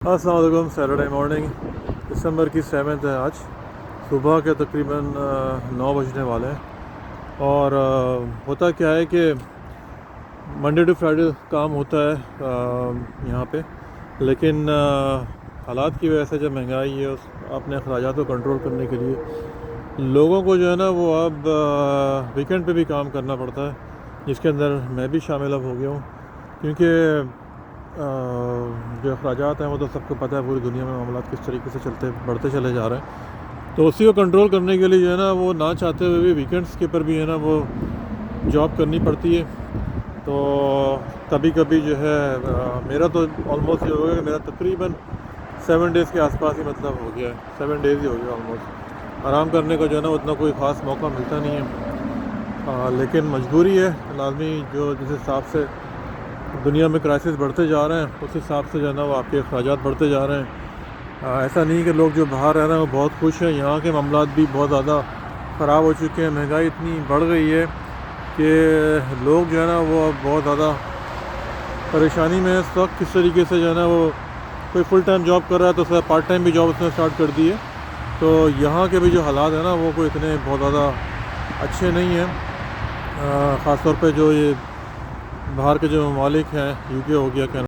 السلام علیکم۔ Saturday morning دسمبر کی 7 ہے آج، صبح کے تقریباً 9 بجنے والے ہیں۔ اور ہوتا کیا ہے کہ منڈے ٹو فرائیڈے کام ہوتا ہے یہاں پہ، لیکن حالات کی وجہ سے جب مہنگائی ہے، اپنے اخراجات کو کنٹرول کرنے کے لیے لوگوں کو جو ہے نا وہ اب ویکینڈ پہ بھی کام کرنا پڑتا ہے، جس کے اندر میں بھی شامل اب ہو گیا ہوں، کیونکہ جو اخراجات ہیں وہ تو سب کو پتہ ہے، پوری دنیا میں معاملات کس طریقے سے بڑھتے چلے جا رہے ہیں۔ تو اسی کو کنٹرول کرنے کے لیے جو ہے نا وہ نہ چاہتے ہوئے بھی ویکینڈس کے اوپر بھی ہے نا وہ جاب کرنی پڑتی ہے۔ تو کبھی کبھی جو ہے میرا تو آلموسٹ یہ ہو گیا کہ میرا تقریباً 7 ڈیز کے آس پاس ہی مطلب ہو گیا ہے، 7 ڈیز ہی ہو گیا آلموسٹ۔ آرام کرنے کا جو ہے نا اتنا کوئی خاص موقع ملتا نہیں ہے، لیکن مجبوری ہے لازمی، جو جس حساب سے دنیا میں کرائسس بڑھتے جا رہے ہیں اس حساب سے جو ہے نا وہ آپ کے اخراجات بڑھتے جا رہے ہیں۔ ایسا نہیں کہ لوگ جو باہر رہ رہے ہیں وہ بہت خوش ہیں، یہاں کے معاملات بھی بہت زیادہ خراب ہو چکے ہیں۔ مہنگائی اتنی بڑھ گئی ہے کہ لوگ جو ہے نا وہ اب بہت زیادہ پریشانی میں اس وقت، کس طریقے سے جو ہے نا وہ کوئی فل ٹائم جاب کر رہا ہے تو اس کا پارٹ ٹائم بھی جاب اس نے اسٹارٹ کر دی ہے۔ تو یہاں کے بھی جو حالات ہیں نا وہ کوئی اتنے بہت زیادہ اچھے نہیں ہیں، خاص طور پہ جو یہ باہر کے جو ممالک ہیں، UK ہو گیا، کینیڈا